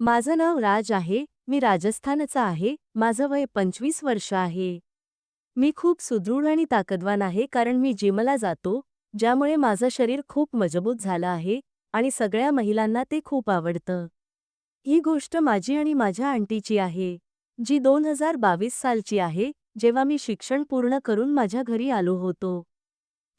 माझं नाव राज आहे. मी राजस्थानचा आहे. माझं वय 25 वर्ष आहे. मी खूप सुदृढ आणि ताकदवान आहे कारण मी जिमला जातो, ज्यामुळे माझं शरीर खूप मजबूत झालं आहे आणि सगळ्या महिलांना ते खूप आवडतं. ही गोष्ट माझी आणि माझ्या आंटीची आहे, जी 2022 सालची आहे, जेव्हा मी शिक्षण पूर्ण करून माझ्या घरी आलो होतो.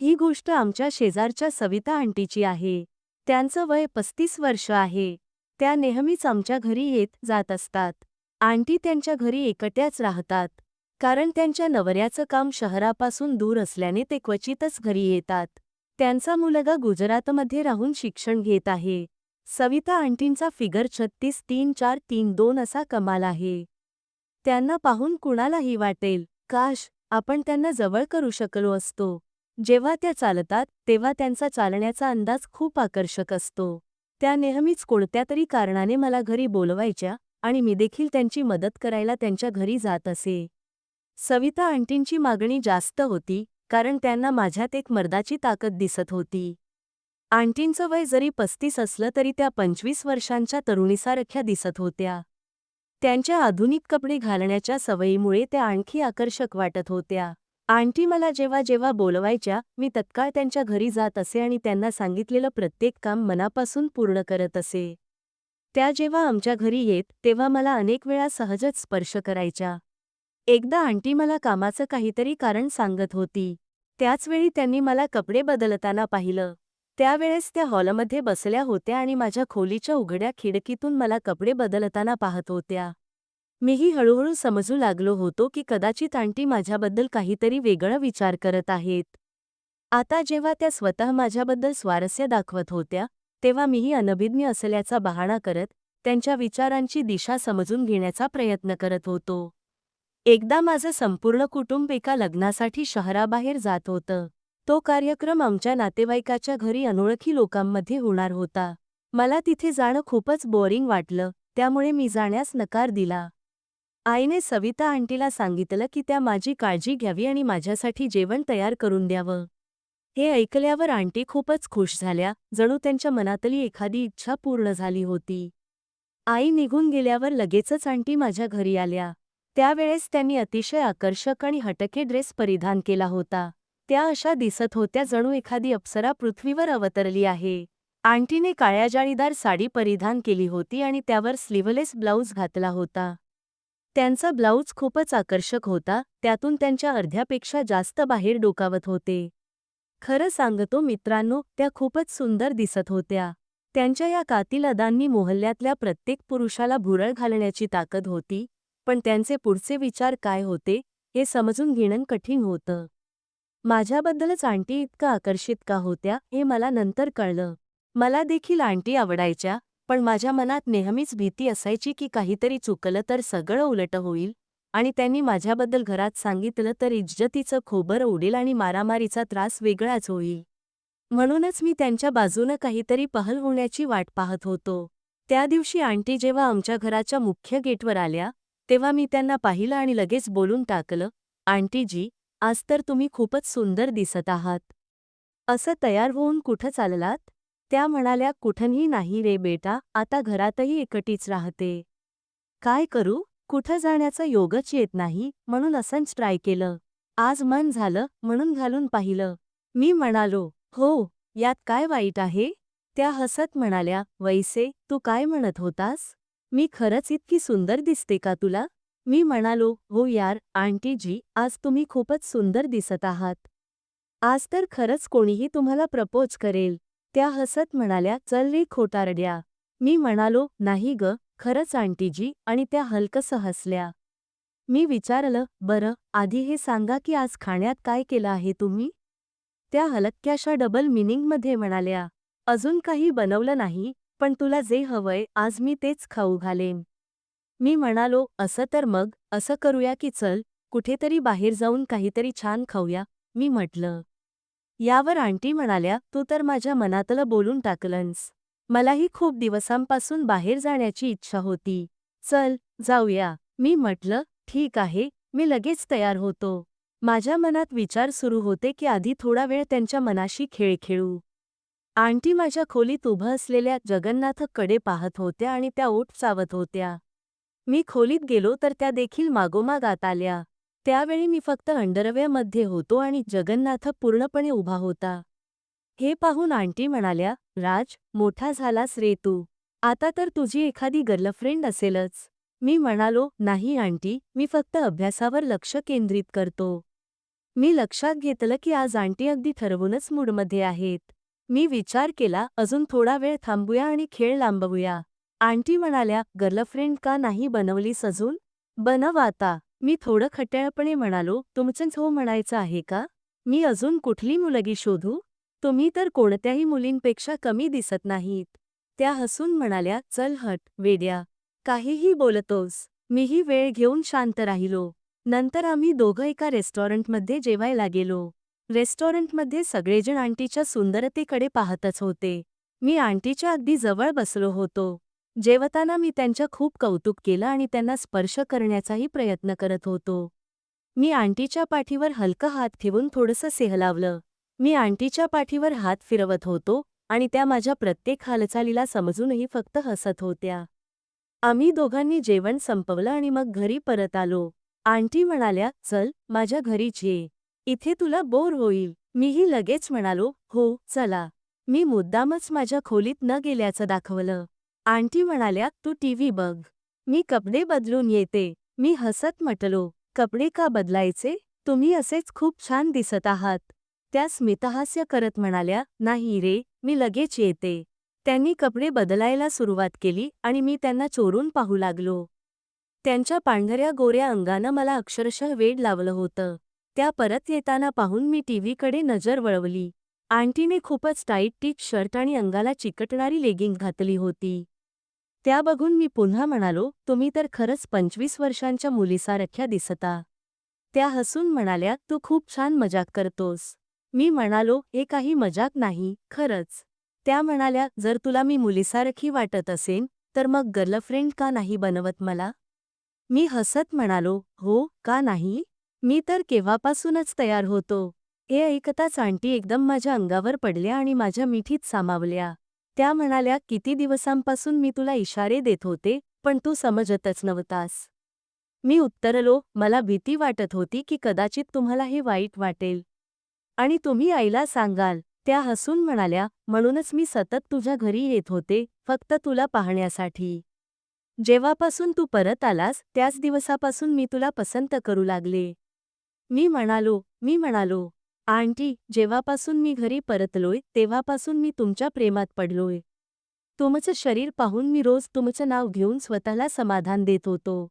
ही गोष्ट आमच्या शेजारच्या सविता आंटीची आहे. त्यांचं वय 35 वर्ष आहे. त्या नेहमीच आमच्या घरी येत जात असतात. आंटी त्यांच्या घरी एकट्याच राहतात. कारण त्यांच्या नवऱ्याचं काम शहरापासून दूर असल्याने ते क्वचितच घरी येतात. त्यांचा मुलगा गुजरातमध्ये राहून शिक्षण घेत आहे. सविता आंटींचा फिगर 36-3-4-3-2 असा कमाल आहे. त्यांना पाहून कुणालाही वाटेल, काश, आपण त्यांना जवळ करू शकलो असतो. जेव्हा त्या चालतात, तेव्हा त्यांचा चालण्याचा अंदाज खूप आकर्षक असतो. त्या नेहमीच कोणत्यातरी कारणाने मला घरी बोलवायच्या आणि मी देखील त्यांची मदत करायला त्यांच्या घरी जात असे. सविता आंटींची मागणी जास्त होती, कारण त्यांना माझ्यात एक मर्दाची ताकद दिसत होती. आंटींचं वय जरी 35 असलं तरी त्या 25 वर्षांच्या तरुणीसारख्या दिसत होत्या. त्यांच्या आधुनिक कपडे घालण्याच्या सवयीमुळे त्या आणखी आकर्षक वाटत होत्या. आंटी मला जेव्हा जेव्हा बोलवायच्या, मी तत्काळ त्यांच्या घरी जात असे आणि त्यांना सांगितलेलं प्रत्येक काम मनापासून पूर्ण करत असे. त्या जेव्हा आमच्या घरी येत, तेव्हा मला अनेक वेळा सहजच स्पर्श करायच्या. एकदा आंटी मला कामाचं काहीतरी कारण सांगत होती. त्याचवेळी त्यांनी मला कपडे बदलताना पाहिलं. त्यावेळेस त्या हॉलमध्ये बसल्या होत्या आणि माझ्या खोलीच्या उघड्या खिडकीतून मला कपडे बदलताना पाहत होत्या. मीही हळूहळू समजू लागलो होतो की कदाचित आंटी माझ्याबद्दल काहीतरी वेगळं विचार करत आहेत. आता जेव्हा त्या स्वतः माझ्याबद्दल स्वारस्य दाखवत होत्या, तेव्हा मीही अनभिज्ञ असल्याचा बहाणा करत, त्यांच्या विचारांची दिशा समजून घेण्याचा प्रयत्न करत होतो. एकदा माझं संपूर्ण कुटुंब एका लग्नासाठी शहराबाहेर जात होतं. तो कार्यक्रम आमच्या नातेवाईकाच्या घरी अनोळखी लोकांमध्ये होणार होता. मला तिथे जाणं खूपच बोरिंग वाटलं, त्यामुळे मी जाण्यास नकार दिला. आईने सविता आंटीला सांगितलं की त्या माझी काळजी घ्यावी आणि माझ्यासाठी जेवण तयार करून द्यावं. हे ऐकल्यावर आंटी खूपच खुश झाल्या, जणू त्यांच्या मनातली एखादी इच्छा पूर्ण झाली होती. आई निघून गेल्यावर लगेचच आंटी माझ्या घरी आल्या. त्यावेळेस त्यांनी अतिशय आकर्षक आणि हटके ड्रेस परिधान केला होता. त्या अशा दिसत होत्या जणू एखादी अप्सरा पृथ्वीवर अवतरली आहे. आंटीने काळ्या जाळीदार साडी परिधान केली होती आणि त्यावर स्लीव्हलेस ब्लाऊज घातला होता. त्यांचा ब्लाऊज खूपच आकर्षक होता, त्यातून त्यांच्या अर्ध्यापेक्षा जास्त बाहेर डोकावत होते. खरं सांगतो मित्रांनो, त्या खूपच सुंदर दिसत होत्या. त्यांच्या या कातिल अदांनी मोहल्ल्यातल्या प्रत्येक पुरुषाला भुरळ घालण्याची ताकद होती, पण त्यांचे पुढचे विचार काय होते, हे समजून घेणं कठीण होतं. माझ्याबद्दलच आंटी इतकं आकर्षित का होत्या, हे मला नंतर कळलं. मला देखील आंटी आवडायच्या, पण माझ्या मनात नेहमीच भीती असायची की काहीतरी चुकलं तर सगळं उलटं होईल आणि त्यांनी माझ्याबद्दल घरात सांगितलं तर इज्जतीचं खोबरं उडेल आणि मारामारीचा त्रास वेगळाच होईल. म्हणूनच मी त्यांच्या बाजूनं काहीतरी पहल होण्याची वाट पाहत होतो. त्या दिवशी आंटी जेव्हा आमच्या घराच्या मुख्य गेटवर आल्या, तेव्हा मी त्यांना पाहिलं आणि लगेच बोलून टाकलं, "आंटीजी, आज तर तुम्ही खूपच सुंदर दिसत आहात. असं तयार होऊन कुठं चाललात?" त्या म्हणाल्या, "कुठंही नाही रे बेटा, आता घरातही एकटीच राहते. काय करू? कुठं जाण्याचा योगच येत नाही, म्हणून असंच ट्राय केलं. आज मन झालं, म्हणून घालून पाहिलं." मी म्हणालो, "हो, यात काय वाईट आहे?" त्या हसत म्हणाल्या, "वैसे, तू काय म्हणत होतास? मी खरंच इतकी सुंदर दिसते का तुला?" मी म्हणालो, "हो यार, आंटीजी, आज तुम्ही खूपच सुंदर दिसत आहात. आज तर खरंच कोणीही तुम्हाला प्रपोज करेल." त्या हसत म्हणाल्या, "चल रे खोटारड्या." मी म्हणालो, "नाही ग, खरंच आंटीजी," आणि त्या हलकसं हसल्या. मी विचारलं, "बरं, आधी हे सांगा की आज खाण्यात काय केलं आहे तुम्ही?" त्या हलक्याशा डबल मिनिंगमध्ये म्हणाल्या, "अजून काही बनवलं नाही, पण तुला जे हवंय आज मी तेच खाऊ घालेन." मी म्हणालो, "असं तर मग, असं करूया की चल, कुठेतरी बाहेर जाऊन काहीतरी छान खाऊया," मी म्हटलं. यावर आंटी म्हणाल्या, "तू तर माझ्या मनातलं बोलून टाकलंस. मलाही खूप दिवसांपासून बाहेर जाण्याची इच्छा होती. चल, जाऊया." मी म्हटलं, "ठीक आहे," मी लगेच तयार होतो. माझ्या मनात विचार सुरू होते की आधी थोडा वेळ त्यांच्या मनाशी खेळ खेळू. आंटी माझ्या खोलीत उभं असलेल्या जगन्नाथकडे पाहत होत्या आणि त्या ओठ चावत होत्या. मी खोलीत गेलो तर त्या देखील मागोमाग आत आल्या. त्यावेळी मी फक्त अंडरवेअरमध्ये होतो आणि जगन्नाथ पूर्णपणे उभा होता. हे पाहून आंटी म्हणाल्या, "राज, मोठा झालास रे तू. आता तर तुझी एखादी गर्लफ्रेंड असेलच." मी म्हणालो, "नाही आंटी, मी फक्त अभ्यासावर लक्ष केंद्रित करतो." मी लक्षात घेतलं की आज आंटी अगदी ठरवूनच मूडमध्ये आहेत. मी विचार केला, अजून थोडा वेळ थांबूया आणि खेळ लांबवूया. आंटी म्हणाल्या, "गर्लफ्रेंड का नाही बनवलीस अजून? बनव आता." मी थोडं खट्याळपणे म्हणालो, "तुमचंच हो म्हणायचं आहे का? मी अजून कुठली मुलगी शोधू? तुम्ही तर कोणत्याही मुलींपेक्षा कमी दिसत नाहीत." त्या हसून म्हणाल्या, "चल हट, वेड्या. काहीही बोलतोस." मीही वेळ घेऊन शांत राहिलो. नंतर आम्ही दोघं एका रेस्टॉरंटमध्ये जेवायला गेलो. रेस्टॉरंटमध्ये सगळेजण आंटीच्या सुंदरतेकडे पाहतच होते. मी आंटीच्या अगदी जवळ बसलो होतो. जेवताना मी त्यांचं खूप कौतुक केलं आणि त्यांना स्पर्श करण्याचाही प्रयत्न करत होतो. मी आंटीच्या पाठीवर हलका हात ठेवून थोडंसं सेहलावलं. मी आंटीच्या पाठीवर हात फिरवत होतो आणि त्या माझ्या प्रत्येक हालचालीला समजूनही फक्त हसत होत्या. आम्ही दोघांनी जेवण संपवलं आणि मग घरी परत आलो. आंटी म्हणाल्या, "चल, माझ्या घरीच ये. इथे तुला बोर होईल." मीही लगेच म्हणालो, "हो, चला." मी मुद्दामच माझ्या खोलीत न गेल्याचं दाखवलं. आंटी म्हणाल्या, "तू टीव्ही बघ. मी कपडे बदलून येते." मी हसत म्हटलो, "कपडे का बदलायचे? तुम्ही असेच खूप छान दिसत आहात." त्या स्मितहास्य करत म्हणाल्या, "नाही रे, मी लगेच येते." त्यांनी कपडे बदलायला सुरुवात केली आणि मी त्यांना चोरून पाहू लागलो. त्यांच्या पांढऱ्या गोऱ्या अंगानं मला अक्षरशः वेड लावलं होतं. त्या परत येताना पाहून मी टीव्हीकडे नजर वळवली. आंटीने खूपच टाईट टी शर्ट आणि अंगाला चिकटणारी लेगिंग घातली होती. त्या बघून मी पुन्हा म्हणालो, "तुम्ही तर खरंच 25 वर्षांच्या मुलीसारख्या दिसता." त्या हसून म्हणाल्या, "तू खूप छान मजाक करतोस." मी म्हणालो, "हे काही मजाक नाही, खरंच." त्या म्हणाल्या, "जर तुला मी मुलीसारखी वाटत असेन, तर मग गर्लफ्रेंड का नाही बनवत मला?" मी हसत म्हणालो, "हो, का नाही? मी तर केव्हापासूनच तयार होतो." हे ऐकताच आंटी एकदम माझ्या अंगावर पडल्या आणि माझ्या मिठीत सामावल्या. त्या म्हणाल्या, "किती दिवसांपासून मी तुला इशारे देत होते, पण तू समजतच नव्हतास." मी उत्तरलो, "मला भीती वाटत होती की कदाचित तुम्हाला हे वाईट वाटेल. आणि तुम्ही आईला सांगाल." त्या हसून म्हणाल्या, "म्हणूनच मी सतत तुझ्या घरी येत होते, फक्त तुला पाहण्यासाठी. जेव्हापासून तू परत आलास, त्याच दिवसापासून मी तुला पसंत करू लागले." मी म्हणालो, "आंटी, जेव्हापासून मी घरी परतलोय, तेव्हापासून मी तुमच्या प्रेमात पडलोय. तुमचं शरीर पाहून मी रोज तुमचं नाव घेऊन स्वतःला समाधान देत होतो."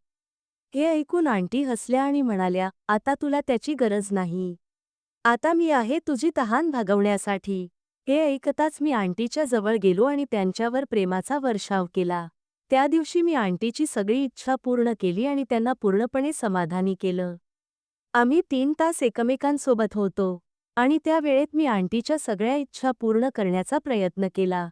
हे ऐकून आंटी हसल्या आणि म्हणाल्या, "आता तुला त्याची गरज नाही. आता मी आहे तुझी तहान भागवण्यासाठी." हे ऐकताच मी आंटीच्या जवळ गेलो आणि त्यांच्यावर प्रेमाचा वर्षाव केला. त्या दिवशी मी आंटीची सगळी इच्छा पूर्ण केली आणि त्यांना पूर्णपणे समाधानी केलं. आम्ही 3 तास एकमेकांसोबत होतो आणि त्या वेळेत मी आंटीच्या सगळ्या इच्छा पूर्ण करण्याचा प्रयत्न केला.